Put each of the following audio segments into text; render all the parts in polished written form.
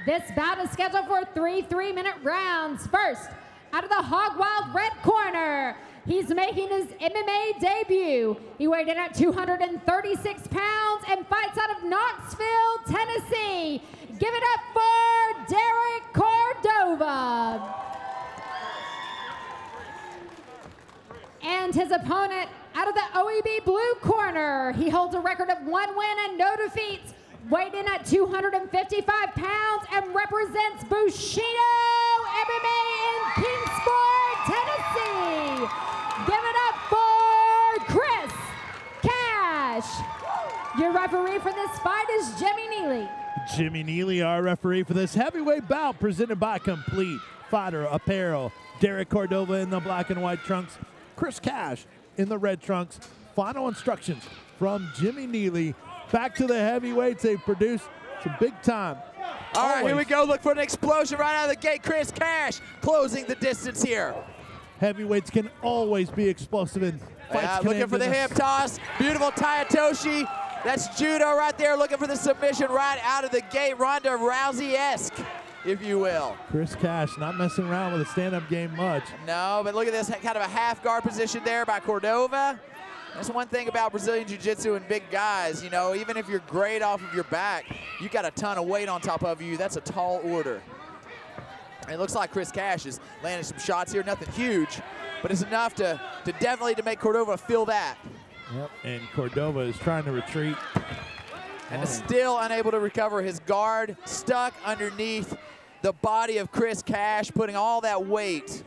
This bout is scheduled for 3 3-minute rounds. First, out of the Hog Wild red corner, he's making his MMA debut. He weighed in at 236 pounds and fights out of Knoxville, Tennessee. Give it up for Derek Cordova. And his opponent out of the OEB blue corner, he holds a record of 1 win and no defeats, weighed in at 255 pounds and represents Bushido MMA in Kingsport, Tennessee. Give it up for Chris Cash. Your referee for this fight is Jimmy Neely. Jimmy Neely, our referee for this heavyweight bout, presented by Complete Fighter Apparel. Derek Cordova in the black and white trunks, Chris Cash in the red trunks. Final instructions from Jimmy Neely. Back to the heavyweights. They've produced some big time. All right, here we go. Look for an explosion right out of the gate. Chris Cash closing the distance here. Heavyweights can always be explosive in fights. Looking for the hip toss. Beautiful Tayatoshi. That's judo right there. Looking for the submission right out of the gate. Ronda Rousey-esque, if you will. Chris Cash not messing around with a stand-up game much. No, but look at this, kind of a half guard position there by Cordova. That's one thing about Brazilian Jiu-Jitsu and big guys, you know, even if you're great off of your back, you got a ton of weight on top of you. That's a tall order. And it looks like Chris Cash is landing some shots here, nothing huge, but it's enough to definitely to make Cordova feel that. Yep, and Cordova is trying to retreat. And is still unable to recover. His guard stuck underneath the body of Chris Cash, putting all that weight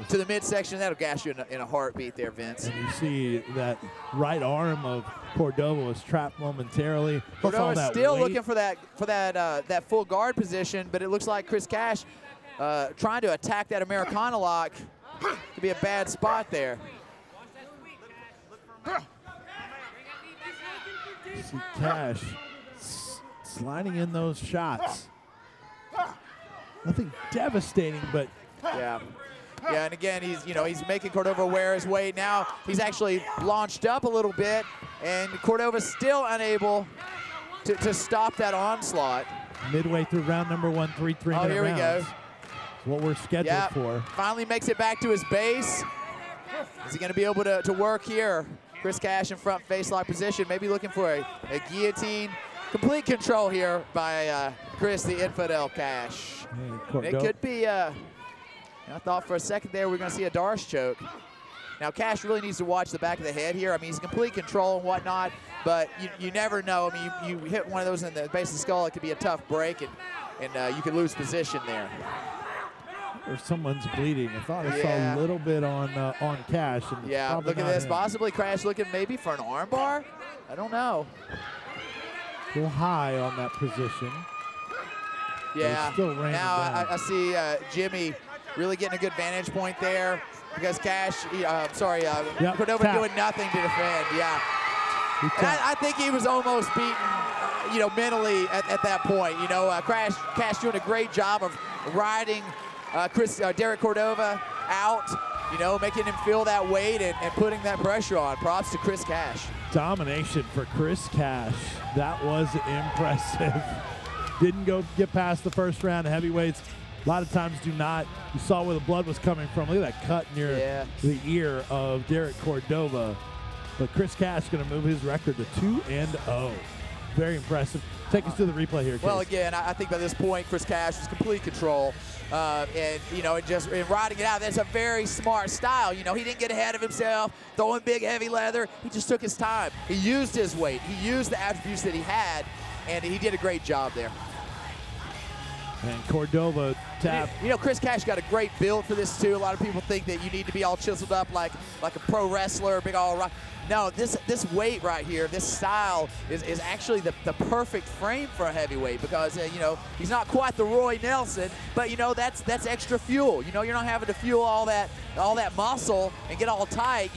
to the midsection. That'll gas you in a heartbeat there, Vince. And you see that right arm of Cordova was trapped momentarily. Cordova's still looking for that full guard position, but it looks like Chris Cash trying to attack that Americana lock. Could be a bad spot there. See Cash sliding in those shots. Nothing devastating, but yeah. Yeah, and again, he's making Cordova wear his weight. Now he's actually launched up a little bit, and Cordova's still unable to stop that onslaught. Midway through round number 1, 3 3-minute rounds. Oh, here we go. That's what we're scheduled for. Finally makes it back to his base. Is he going to be able to work here? Chris Cash in front face lock position, maybe looking for a guillotine. Complete control here by Chris the Infidel Cash. And it could be, I thought for a second there we were going to see a Darce choke. Now Cash really needs to watch the back of the head here. I mean, he's in complete control and whatnot, but you never know. I mean, you hit one of those in the base of the skull, it could be a tough break, and you could lose position there. Or someone's bleeding. I thought I saw a little bit on Cash. And yeah, look at this. Possibly Cash looking maybe for an arm bar. I don't know. A little high on that position. Yeah. Now I see Jimmy really getting a good vantage point there because Cash, Cordova doing nothing to defend. Yeah. And I think he was almost beaten, mentally at that point. Cash doing a great job of riding Derek Cordova out, making him feel that weight and putting that pressure on. Props to Chris Cash. Domination for Chris Cash. That was impressive. Didn't get past the first round of heavyweights. A lot of times do not. You saw where the blood was coming from. Look at that cut near the ear of Derek Cordova. But Chris Cash going to move his record to 2-0. Very impressive. Take us to the replay here, Case. Well, again, I think by this point, Chris Cash was complete control. And riding it out, that's a very smart style. He didn't get ahead of himself, throwing big, heavy leather. He just took his time. He used his weight. He used the attributes that he had, and he did a great job there. And Cordova tapped. Chris Cash got a great build for this, too. A lot of people think that you need to be all chiseled up like a pro wrestler, big all rock. No, this weight right here, this style is actually the perfect frame for a heavyweight because, he's not quite the Roy Nelson, but, that's extra fuel. You're not having to fuel all that muscle and get all tight.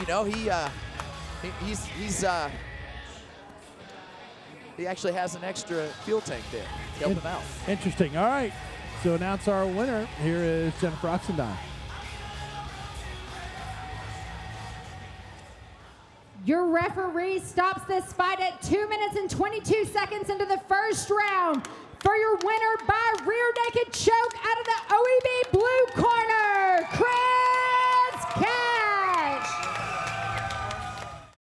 He actually has an extra fuel tank there to help him out. Interesting. All right. To announce our winner, here is Jennifer Oxendine. Your referee stops this fight at 2 minutes and 22 seconds into the first round. For your winner,